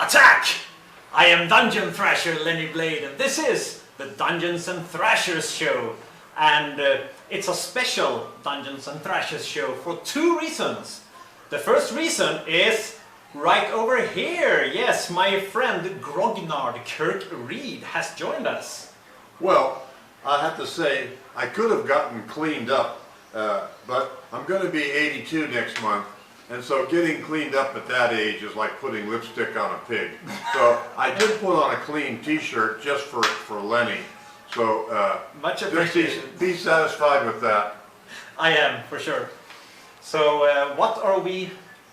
Attack! I am Dungeon Thrasher Lenny Blade, and this is the Dungeons and Thrashers show. And it's a special Dungeons and Thrashers show for two reasons. The first reason is right over here. Yes, my friend Grognard Kirk Reed has joined us. Well, I have to say, I could have gotten cleaned up, but I'm going to be 82 next month. And so getting cleaned up at that age is like putting lipstick on a pig. So I did put on a clean t-shirt just for Lenny. So much appreciated. Be satisfied with that. I am, for sure. So what are we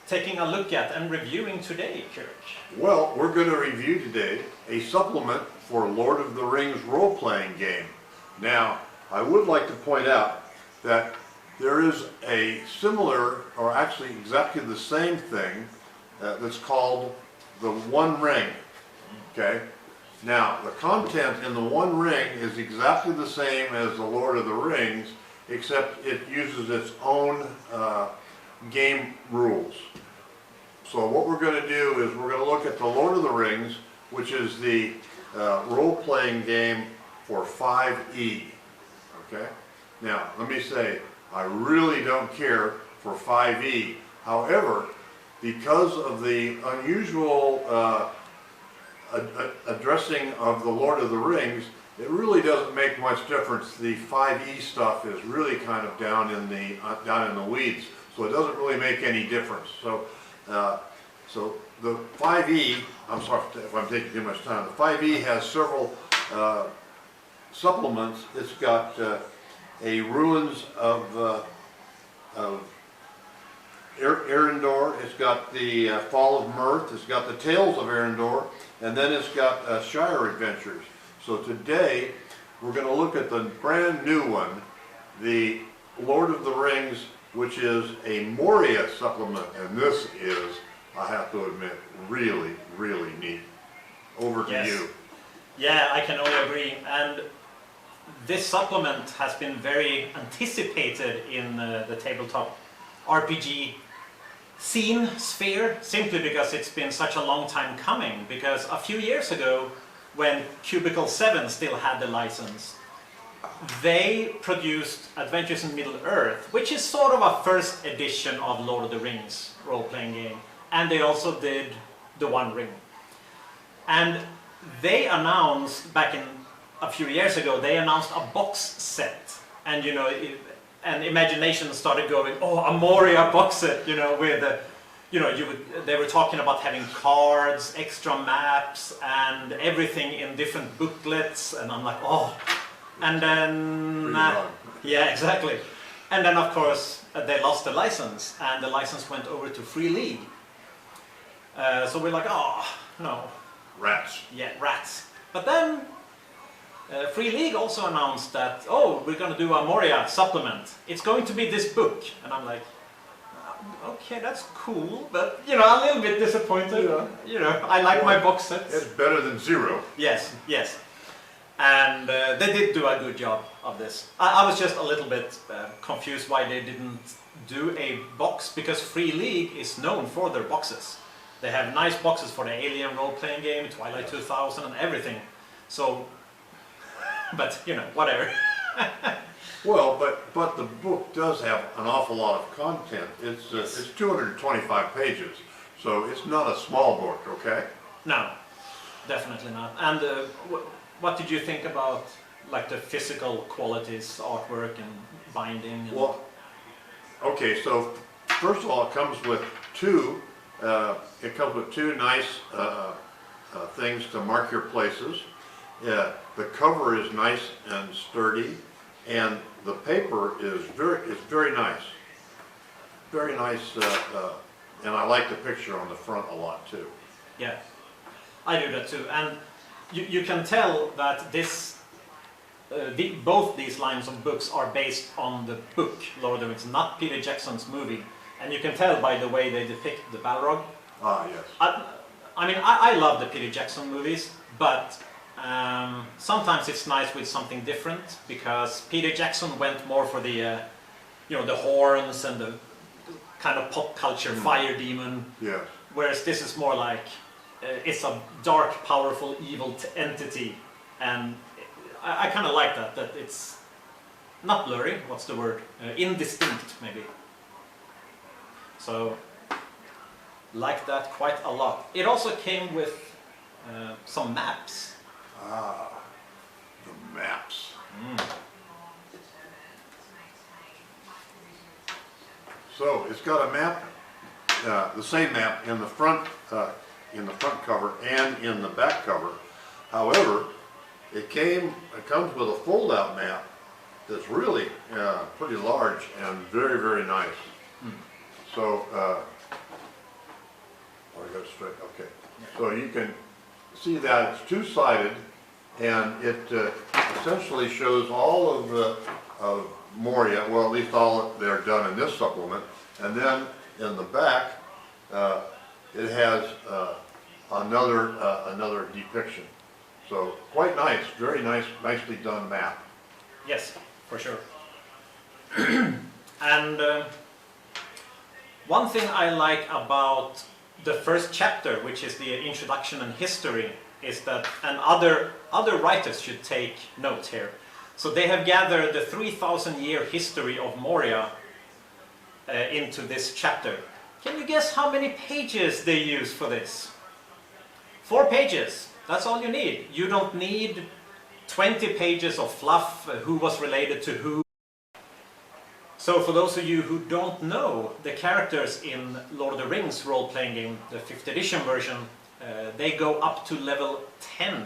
taking a look at and reviewing today, Kirk? Well, we're going to review today a supplement for Lord of the Rings role-playing game. Now, I would like to point out that there is a similar, or actually exactly the same thing, that's called the One Ring. Okay? Now, the content in the One Ring is exactly the same as the Lord of the Rings, except it uses its own game rules. So what we're going to do is we're going to look at the Lord of the Rings, which is the role-playing game for 5e. Okay? Now, let me say, I really don't care for 5e. However, because of the unusual addressing of the Lord of the Rings, it really doesn't make much difference. The 5e stuff is really kind of down in the weeds, so it doesn't really make any difference. So, so the 5e, I'm sorry if I'm taking too much time. The 5e has several supplements. It's got a Ruins of Arendor, it's got the Fall of Mirth, it's got the Tales of Arendor, and then it's got Shire Adventures. So today we're going to look at the brand new one, the Lord of the Rings, which is a Moria supplement, and this is, I have to admit, really, really neat. Over to you. Yeah, I can only agree. And this supplement has been very anticipated in the tabletop RPG scene, sphere, simply because it's been such a long time coming. Because a few years ago, when Cubicle 7 still had the license, they produced Adventures in Middle-earth, which is sort of a first edition of Lord of the Rings role-playing game. And they also did the One Ring. And they announced back in a few years ago, they announced a box set, and you know, and imagination started going, oh, a Moria box set, you know, with, you know, they were talking about having cards, extra maps, and everything in different booklets, and I'm like, oh, and then, yeah, exactly, and then of course they lost the license, and the license went over to Free League, so we're like, oh, no. Rats. Yeah, rats. But then Free League also announced that, oh, we're going to do a Moria supplement. It's going to be this book. And I'm like, okay, that's cool, but, you know, a little bit disappointed. You know, I like my box sets. It's better than zero. Yes, yes. And they did do a good job of this. I was just a little bit confused why they didn't do a box, because Free League is known for their boxes. They have nice boxes for the Alien role-playing game, Twilight 2000 and everything. So, but, you know, whatever. Well, but the book does have an awful lot of content. It's it's 225 pages, so it's not a small book, okay? No, definitely not. And what did you think about, like, the physical qualities, artwork and binding? And well, okay, so first of all, it comes with two nice things to mark your places. The cover is nice and sturdy, and the paper is very nice. Very nice, and I like the picture on the front a lot too. Yeah, I do that too. And you can tell that this, both these lines of books are based on the book Lord of the Rings, not Peter Jackson's movie. And you can tell by the way they depict the Balrog. Ah, yes. I mean, I love the Peter Jackson movies, but sometimes it's nice with something different, because Peter Jackson went more for the, you know, the horns and the kind of pop culture fire demon. Yeah. Whereas this is more like it's a dark, powerful, evil entity, and I kind of like that it's not blurry, what's the word? Indistinct, maybe. So, like that quite a lot. It also came with some maps. Ah, the maps. So it's got a map, the same map in the front cover and in the back cover. However, it comes with a fold-out map that's really pretty large and very, very nice. So, I got it straight. Okay. So you can see that it's two-sided, and it essentially shows all of Moria. Well, at least all they're done in this supplement, and then in the back, it has another depiction. So quite nice, very nice, nicely done map. Yes, for sure. And one thing I like about the first chapter, which is the introduction and history, is that, and other writers should take note here. So they have gathered the 3,000-year history of Moria into this chapter. Can you guess how many pages they use for this? 4 pages. That's all you need. You don't need 20 pages of fluff, who was related to who. So for those of you who don't know, the characters in Lord of the Rings role-playing game, the 5th edition version, they go up to level 10,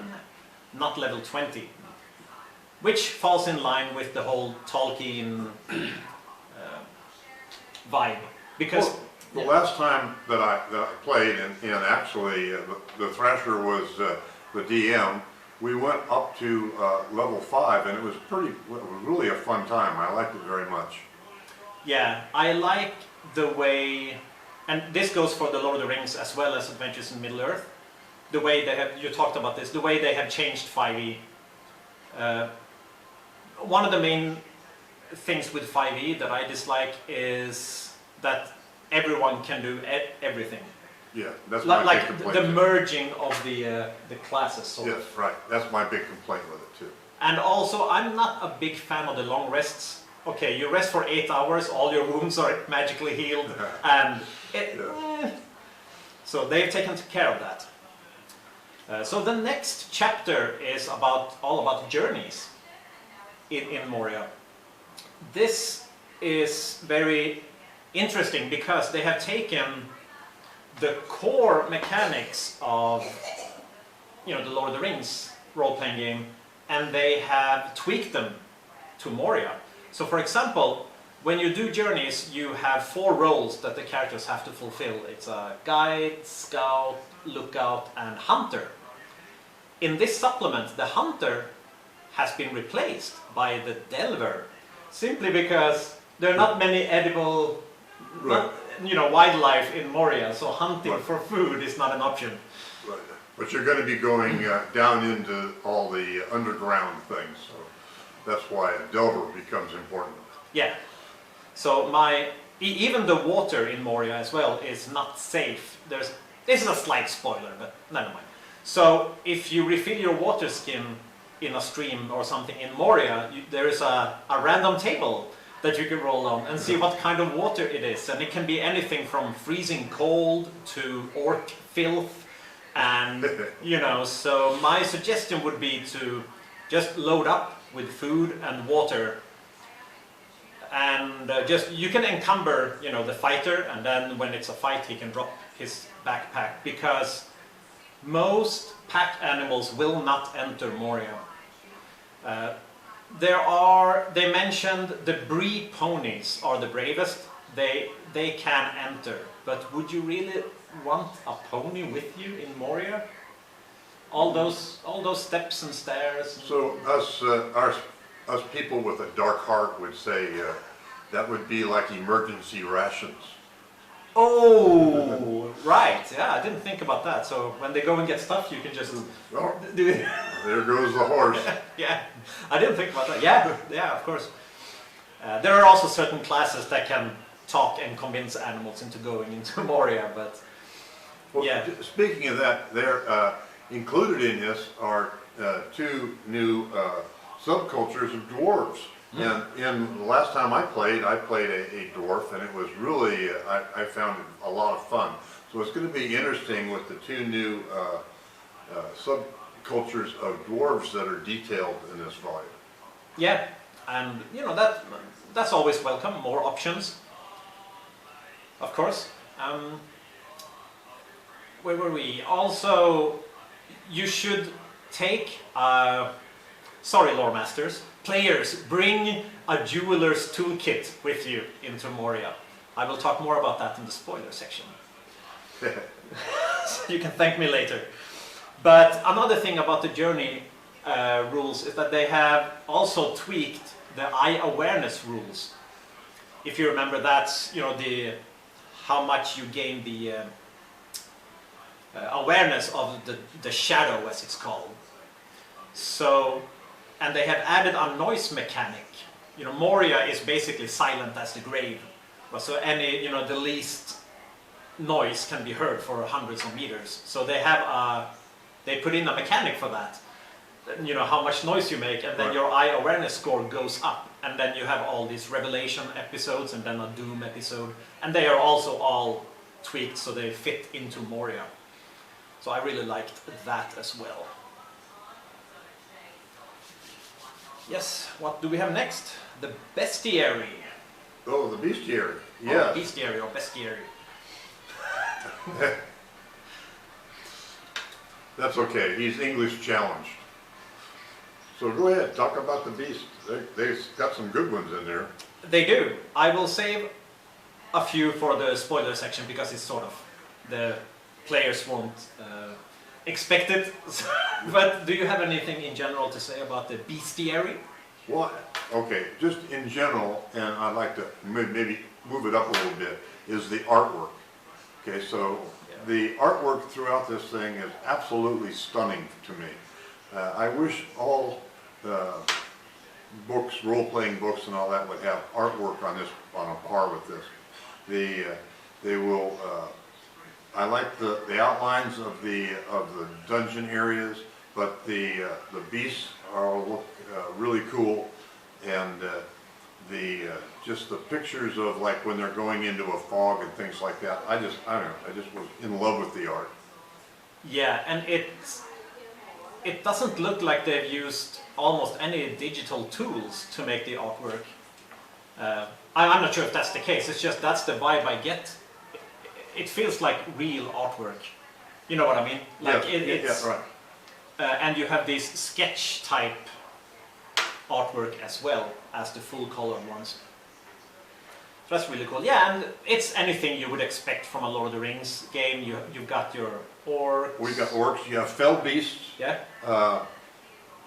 not level 20. Which falls in line with the whole Tolkien vibe. Because the last time that I played, and actually the Thrasher was the DM, we went up to level 5, and it was really a fun time. I liked it very much. Yeah, I like the way, and this goes for the Lord of the Rings as well as Adventures in Middle-earth, the way they have, you talked about this, the way they have changed 5e. One of the main things with 5e that I dislike is that everyone can do everything. Yeah, that's my big complaint. The merging of the classes. Sort yes, of. right. That's my big complaint with it too. And also, I'm not a big fan of the long rests. Okay, you rest for 8 hours, all your wounds are magically healed, and so they've taken care of that. So the next chapter is all about journeys in Moria. This is very interesting because they have taken the core mechanics of the Lord of the Rings role-playing game, and they have tweaked them to Moria. So for example, when you do journeys, you have 4 roles that the characters have to fulfill. It's a guide, scout, lookout, and hunter. In this supplement, the hunter has been replaced by the delver, simply because there are not many edible wildlife in Moria, so hunting for food is not an option. Right. But you're going to be going down into all the underground things, so that's why a delver becomes important. Yeah. So even the water in Moria as well is not safe. This is a slight spoiler, but never mind. So if you refill your water skin in a stream or something in Moria, there is a random table that you can roll on and see what kind of water it is. And it can be anything from freezing cold to orc filth. And, so my suggestion would be to just load up with food and water. And you can encumber, the fighter, and then when it's a fight, he can drop his backpack. Because most pack animals will not enter Moria. They mentioned the Bree ponies are the bravest. They can enter, but would you really want a pony with you in Moria? All those steps and stairs. So us people with a dark heart would say that would be like emergency rations. Oh, right. Yeah, I didn't think about that. So when they go and get stuff, you can just do it. There goes the horse. Yeah, I didn't think about that. Yeah, of course. There are also certain classes that can talk and convince animals into going into Moria, but Well, Yeah. speaking of that, there included in this are two new subcultures of dwarves. And in the last time I played a dwarf, and it was really, I found it a lot of fun. So it's going to be interesting with the two new subcultures of dwarves that are detailed in this volume. Yeah, and you know that's always welcome. More options, of course. Where were we? Also, you should take. Sorry, lore masters. Players, bring a jeweler's toolkit with you into Moria. I will talk more about that in the spoiler section. So you can thank me later. But another thing about the journey rules is that they have also tweaked the eye awareness rules. If you remember, that's how much you gain the awareness of the shadow, as it's called. So, and they have added a noise mechanic. Moria is basically silent as the grave. So any the least noise can be heard for hundreds of meters. So they put in a mechanic for that. How much noise you make, and then your eye awareness score goes up, and then you have all these revelation episodes and then a doom episode, and they are also all tweaked so they fit into Moria. So I really liked that as well. Yes, what do we have next? The bestiary. Oh, the bestiary. Yeah. Oh, bestiary or bestiary. That's okay. He's English challenged. So go ahead, talk about the beast. They've got some good ones in there. They do. I will save a few for the spoiler section because it's sort of the players won't expect it. But do you have anything in general to say about the bestiary? Well, okay, just in general, and I'd like to maybe move it up a little bit, is the artwork. Okay, so the artwork throughout this thing is absolutely stunning to me. I wish all books, role-playing books and all that would have artwork on a par with this. They will. I like the outlines of the dungeon areas, but the beasts look really cool, and just the pictures of like when they're going into a fog and things like that. I don't know. I just was in love with the art. Yeah, and it doesn't look like they've used almost any digital tools to make the artwork. I'm not sure if that's the case. It's just that's the vibe I get. It feels like real artwork. You know what I mean? Like yes, right. And you have these sketch type artwork as well as the full color ones. So that's really cool. Yeah, and it's anything you would expect from a Lord of the Rings game. You've got your orcs. We got orcs. You have fell beasts. Yeah.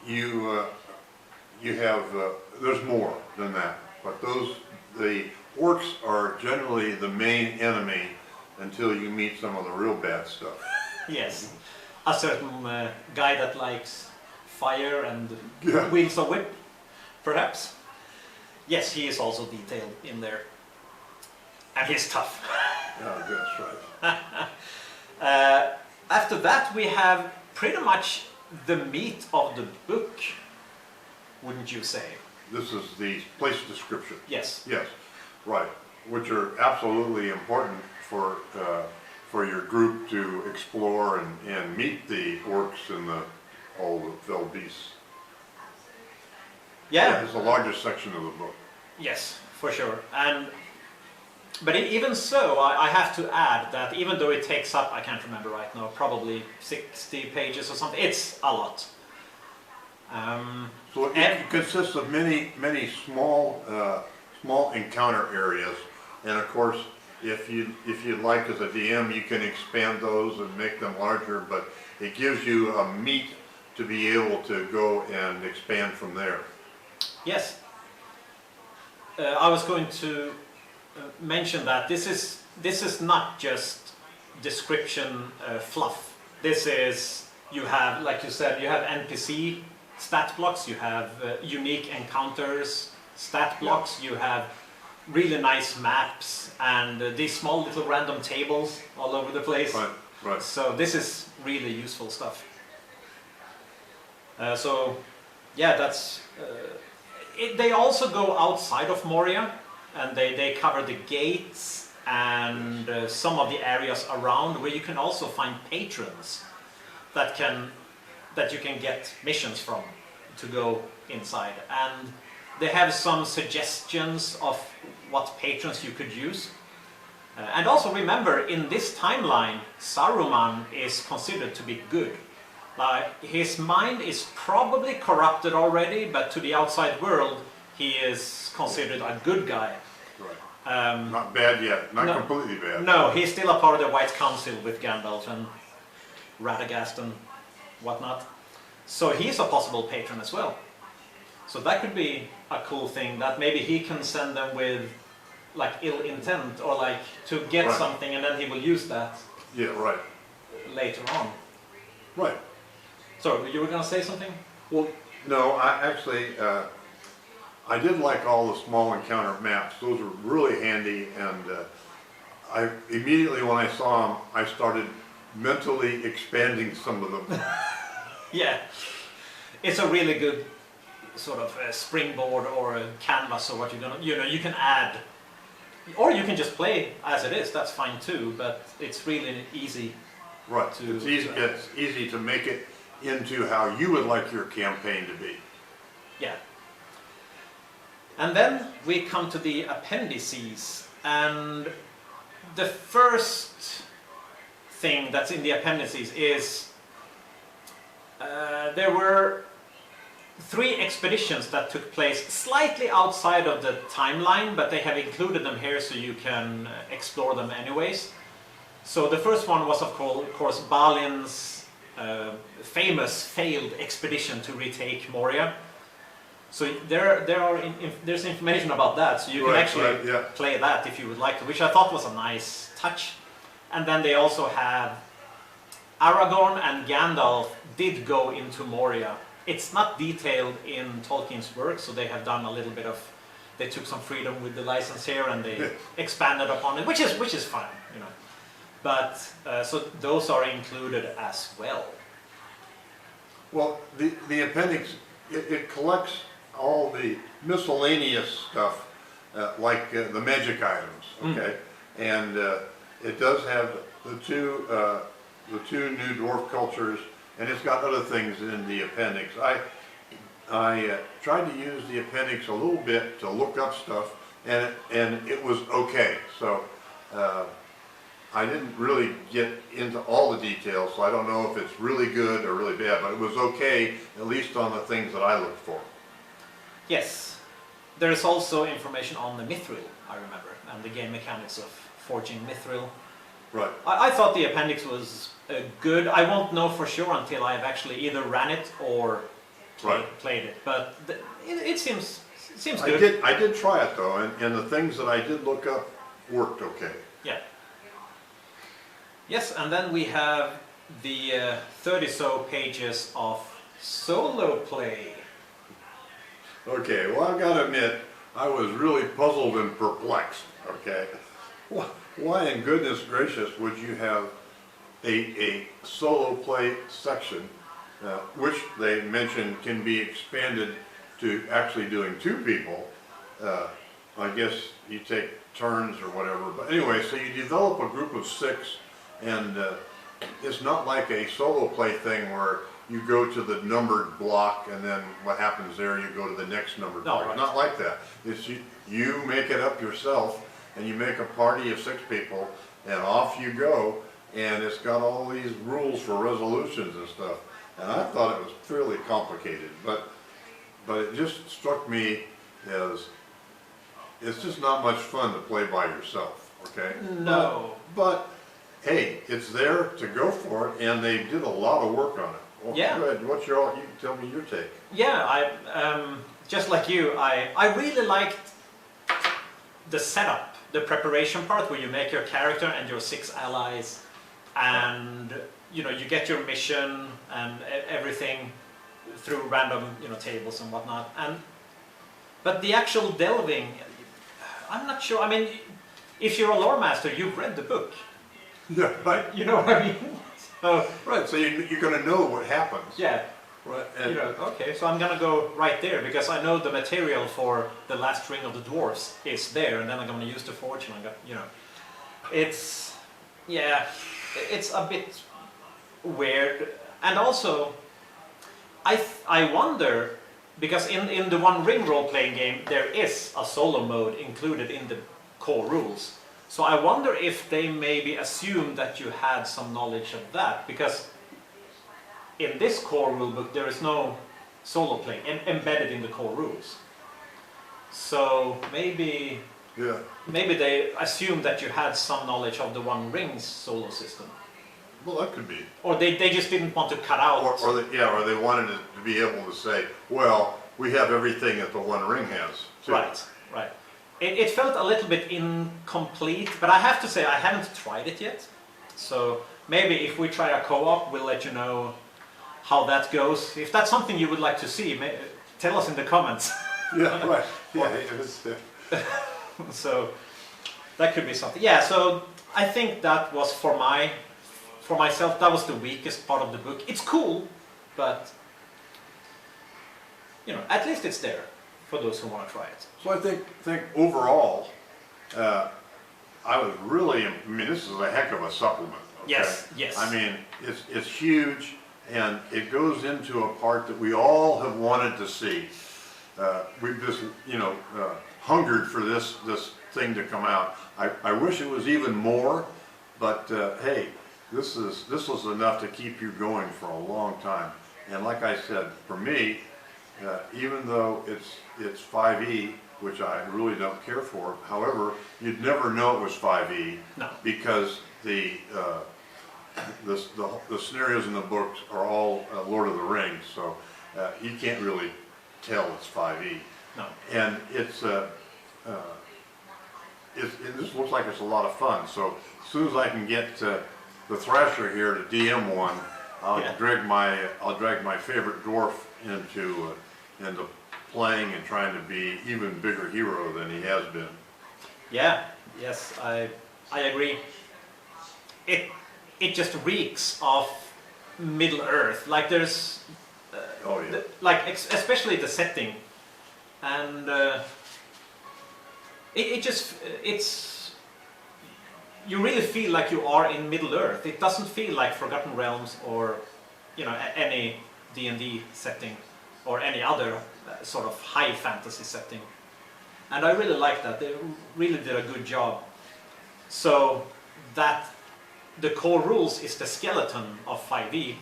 You have there's more than that, but the orcs are generally the main enemy until you meet some of the real bad stuff. Yes, a certain guy that likes fire and wields a whip, perhaps. Yes, he is also detailed in there, and he's tough. Oh, that's right. After that, we have pretty much the meat of the book, wouldn't you say? This is the place description. Yes. Yes, right. Which are absolutely important for your group to explore and meet the orcs and all the fell beasts. Yeah. It's the largest section of the book. Yes, for sure. But even so, I have to add that even though it takes up, I can't remember right now, probably 60 pages or something, it's a lot. So it consists of many small encounter areas, and of course, if you'd like as a DM, you can expand those and make them larger, but it gives you a meat to be able to go and expand from there. Yes. I was going to mention that this is not just description fluff. This is, you have, like you said, you have NPC stat blocks, you have unique encounters stat blocks, you have really nice maps, and these small little random tables all over the place. Right. Right. So this is really useful stuff. So yeah, that's. They also go outside of Moria, and they cover the gates and some of the areas around, where you can also find patrons that you can get missions from to go inside. And they have some suggestions of what patrons you could use. And also remember, in this timeline, Saruman is considered to be good. His mind is probably corrupted already, but to the outside world, he is considered a good guy. Right. Not bad yet. Not completely bad. No, he's still a part of the White Council with Gandalf and Radagast and whatnot. So he's a possible patron as well. So that could be a cool thing, that maybe he can send them with like ill intent, or like to get something, and then he will use that. Yeah, right. Later on. Right. So you were going to say something? Well, no, I did like all the small encounter maps. Those were really handy, and I immediately when I saw them, I started mentally expanding some of them. Yeah, it's a really good sort of springboard or a canvas, or what you're gonna, you can add, or you can just play as it is. That's fine too. But it's really easy. Right. It's easy to make it into how you would like your campaign to be. Yeah. And then we come to the appendices, and the first thing that's in the appendices is there were 3 expeditions that took place slightly outside of the timeline, but they have included them here so you can explore them anyways. So the first one was of course Balin's famous failed expedition to retake Moria. So there's information about that, so you can actually play that if you would like to, which I thought was a nice touch. And then they also have Aragorn and Gandalf did go into Moria. It's not detailed in Tolkien's work, so they have done a little bit of, they took some freedom with the license here and they expanded upon it, which is fine, you know. But so those are included as well. Well, the appendix, it collects all the miscellaneous stuff, like the magic items, okay? And it does have the two new dwarf cultures, and it's got other things in the appendix. I tried to use the appendix a little bit to look up stuff, and it was okay. So I didn't really get into all the details, so I don't know if it's really good or really bad, but it was okay, at least on the things that I looked for. Yes. There's also information on the mithril, I remember, and the game mechanics of forging mithril. Right. I thought the appendix was good. I won't know for sure until I've actually either ran it or played it, but it seems good. I did try it though, and the things that I did look up worked okay. Yeah. Yes, and then we have the 30-so pages of solo play. Okay, well I've got to admit, I was really puzzled and perplexed, okay? Why in goodness gracious would you have a solo play section, which they mentioned can be expanded to actually doing 2 people? I guess you take turns or whatever, but anyway, so you develop a group of 6, and it's not like a solo play thing where you go to the numbered block and then what happens there, you go to the next numbered block. Right. It's not like that. It's you make it up yourself, and you make a party of 6 people, and off you go, and it's got all these rules for resolutions and stuff. And I thought it was fairly complicated, but it just struck me as it's just not much fun to play by yourself, okay? No. But hey, it's there to go for it, and they did a lot of work on it. Well, yeah. Go ahead. You can tell me your take. Yeah, I just like you, I really liked the setup, the preparation part where you make your character and your 6 allies, and you get your mission and everything through random tables and whatnot. But the actual delving, I'm not sure. I mean, if you're a lore master, you've read the book. Yeah, right. You know what I mean? So, Right, so you're going to know what happens. yeah. Right. You know, okay, so I'm gonna go right there because I know the material for the last ring of the dwarfs is there, and then I'm gonna use the forge, and I got, you know, it's, yeah, it's a bit weird, and also I wonder because in the One Ring role-playing game there is a solo mode included in the core rules, so I wonder if they maybe assumed that you had some knowledge of that because. In this core rulebook, there is no solo play embedded in the core rules. So maybe they assumed that you had some knowledge of the One Rings solo system. Well, that could be. Or they just didn't want to cut out. Or they wanted it to be able to say, well, we have everything that the One Ring has. Too. Right. It felt a little bit incomplete, but I have to say I haven't tried it yet. So maybe if we try a co-op, we'll let you know how that goes. If that's something you would like to see, tell us in the comments. Yeah, right. Yeah, it was, So that could be something. Yeah, so I think that was for myself, that was the weakest part of the book. It's cool, but you know, at least it's there for those who want to try it. So I think overall, I was really, I mean, this is a heck of a supplement. Okay? Yes. I mean, it's huge. And it goes into a part that we all have wanted to see. We've just, hungered for this thing to come out. I wish it was even more, but hey, this was enough to keep you going for a long time. And like I said, for me, even though it's 5e, which I really don't care for, however, you'd never know it was 5e because the scenarios in the books are all Lord of the Rings, so you can't really tell it's 5e. No. And it just looks like it's a lot of fun. So as soon as I can get the Thrasher here to DM one, I'll drag my favorite dwarf into playing and trying to be even bigger hero than he has been. Yeah. Yes, I agree. It just reeks of Middle Earth. Like there's, especially the setting, and it's you really feel like you are in Middle Earth. It doesn't feel like Forgotten Realms or any D&D setting or any other sort of high fantasy setting. And I really like that. They really did a good job. So that the core rules is the skeleton of 5e,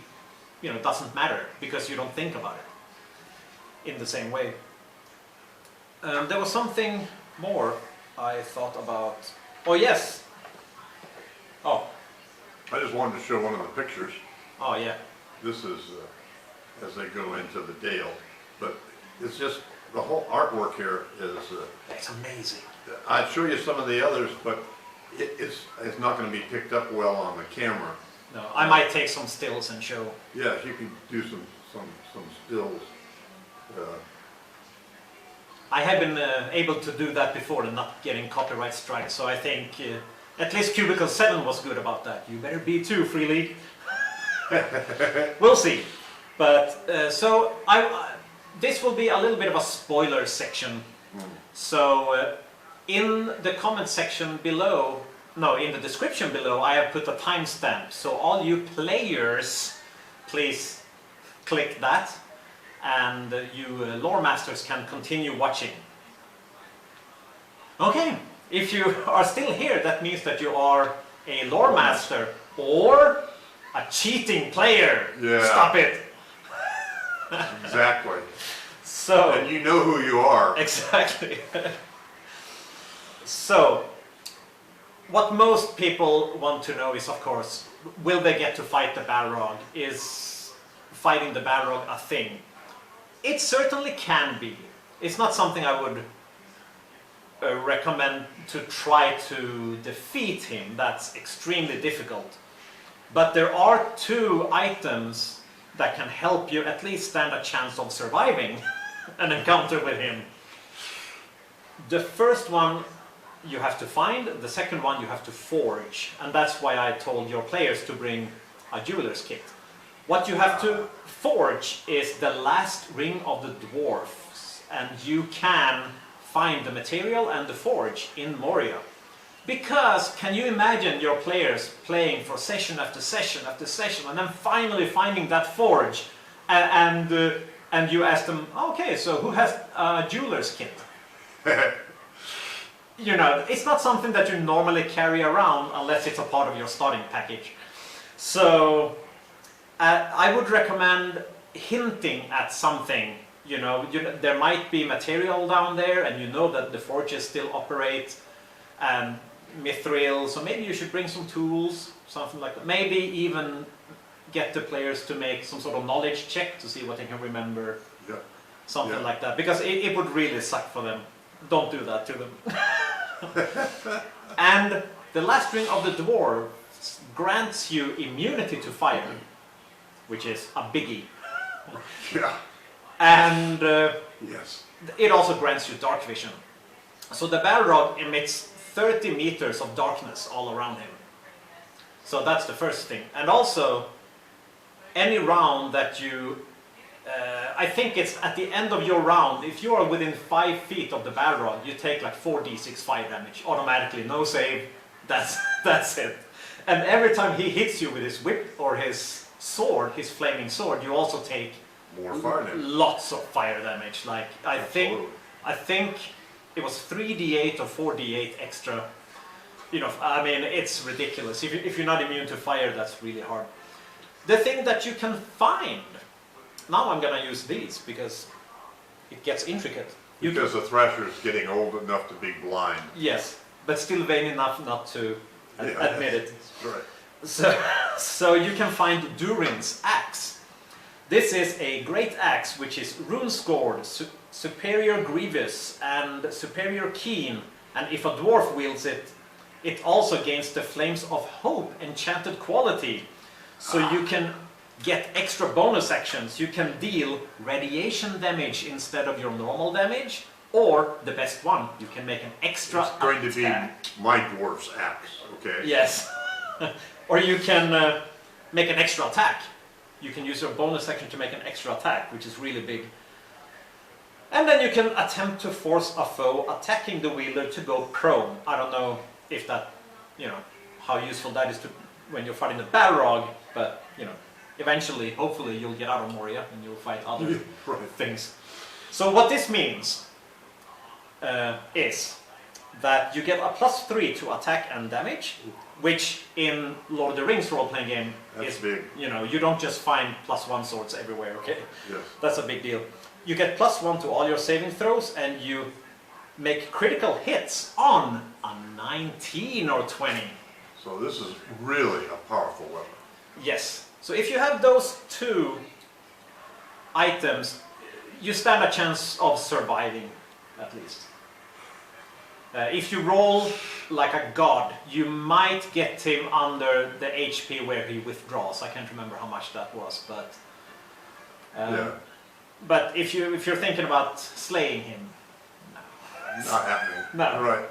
doesn't matter because you don't think about it in the same way. There was something more I thought about. Oh yes. Oh. I just wanted to show one of the pictures. Oh yeah. This is as they go into the Dale, but it's just the whole artwork here is. It's amazing. I'd show you some of the others, but it's not going to be picked up well on the camera. No, I might take some stills and show. Yeah, you can do some stills. I have been able to do that before and not getting copyright strikes, so I think at least Cubicle 7 was good about that. You better be too, Free League. We'll see. But so this will be a little bit of a spoiler section. So in the comment section below, in the description below, I have put a timestamp. So all you players, please click that, and you lore masters can continue watching. Okay, if you are still here, that means that you are a lore master or a cheating player. Yeah. Stop it. Exactly. So. And you know who you are. Exactly. So, what most people want to know is, of course, will they get to fight the Balrog? Is fighting the Balrog a thing? It certainly can be. It's not something I would recommend to try to defeat him. That's extremely difficult. But there are 2 items that can help you at least stand a chance of surviving an encounter with him. The first one you have to find, the second one you have to forge, and that's why I told your players to bring a jeweler's kit. What you have to forge is the last ring of the dwarfs, and you can find the material and the forge in Moria. Because can you imagine your players playing for session after session after session, and then finally finding that forge, and you ask them, okay, so who has a jeweler's kit? You know, it's not something that you normally carry around unless it's a part of your starting package. So I would recommend hinting at something. You know, there might be material down there, and you know that the forges still operate, and mithril, so maybe you should bring some tools, something like that. Maybe even get the players to make some sort of knowledge check to see what they can remember. Yeah. Something like that, because it would really suck for them. Don't do that to them. And the last ring of the dwarves grants you immunity to fire, which is a biggie. Yeah. And Yes. it also grants you dark vision. So the Balrog emits 30 meters of darkness all around him. So that's the first thing. And also, any round that you... I think it's at the end of your round, if you are within 5 feet of the Balrog, you take like 4d6 fire damage automatically, no save, that's it. And every time he hits you with his whip or his sword, his flaming sword, you also take More fire damage. lots of fire damage. Like I think it was 3d8 or 4d8 extra. You know, I mean, it's ridiculous. If you're not immune to fire, that's really hard. The thing that you can find. Now I'm gonna use these because it gets intricate. Because the thrasher is getting old enough to be blind. Yes, but still vain enough not to admit it. Right. So you can find Durin's axe. This is a great axe which is rune-scored, superior grievous and superior keen, and if a dwarf wields it, it also gains the flames of hope enchanted quality. So you can get extra bonus actions. You can deal radiation damage instead of your normal damage, or the best one, you can make an extra It's going to attack. be my dwarf's axe, okay? Yes. Or you can make an extra attack. You can use your bonus action to make an extra attack, which is really big. And then you can attempt to force a foe attacking the wielder to go prone. I don't know if that, you know, how useful that is to when you're fighting the Balrog, but, you know, eventually, hopefully, you'll get out of Moria and you'll fight other things. So what this means is that you get a +3 to attack and damage, which in Lord of the Rings role-playing game That's is big. You know, you don't just find +1 swords everywhere, okay? Yes. That's a big deal. You get +1 to all your saving throws, and you make critical hits on a 19 or 20. So this is really a powerful weapon. Yes. So if you have those two items, you stand a chance of surviving, at least. If you roll like a god, you might get him under the HP where he withdraws. I can't remember how much that was, but Yeah. but if you're thinking about slaying him, no. Not happening. No. Right.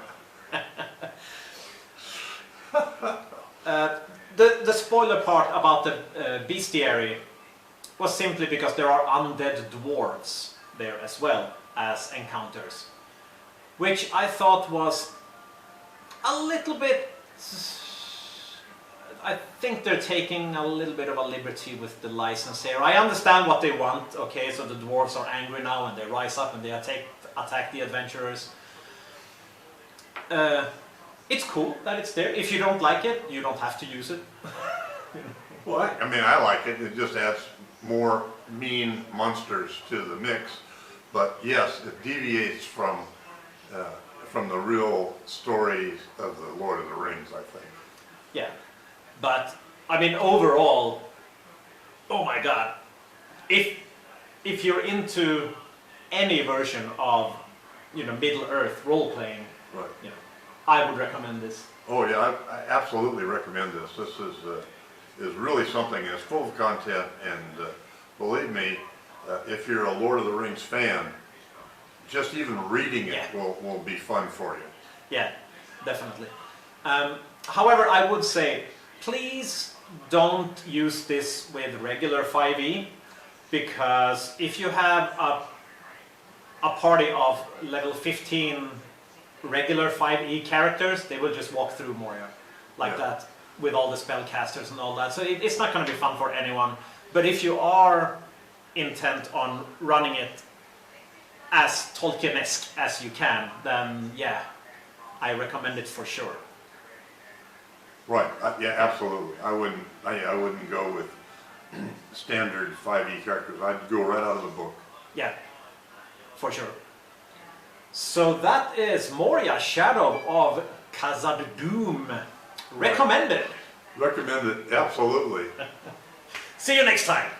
The spoiler part about the bestiary was simply because there are undead dwarves there as well as encounters, which I thought was a little bit... I think they're taking a little bit of a liberty with the license here. I understand what they want, okay, so the dwarves are angry now and they rise up and they attack the adventurers. It's cool that it's there. If you don't like it, you don't have to use it. Well, I mean, I like it. It just adds more mean monsters to the mix. But yes, it deviates from the real story of the Lord of the Rings, I think. Yeah, but I mean overall, oh my god, if you're into any version of, you know, Middle Earth role playing, Right. you know, I would recommend this. Oh yeah, I absolutely recommend this. This is really something that's full of content, and believe me, if you're a Lord of the Rings fan, just even reading it Yeah. will be fun for you. Yeah, definitely. However, I would say, please don't use this with regular 5e, because if you have a party of level 15 regular 5e characters, they will just walk through Moria like that with all the spellcasters and all that. So it's not going to be fun for anyone. But if you are intent on running it as Tolkien-esque as you can, then yeah, I recommend it for sure. Right, yeah, absolutely. I wouldn't go with standard 5e characters. I'd go right out of the book. Yeah, for sure. So that is Moria, Shadow of Khazad Dum. Recommended. Recommend it, absolutely. See you next time.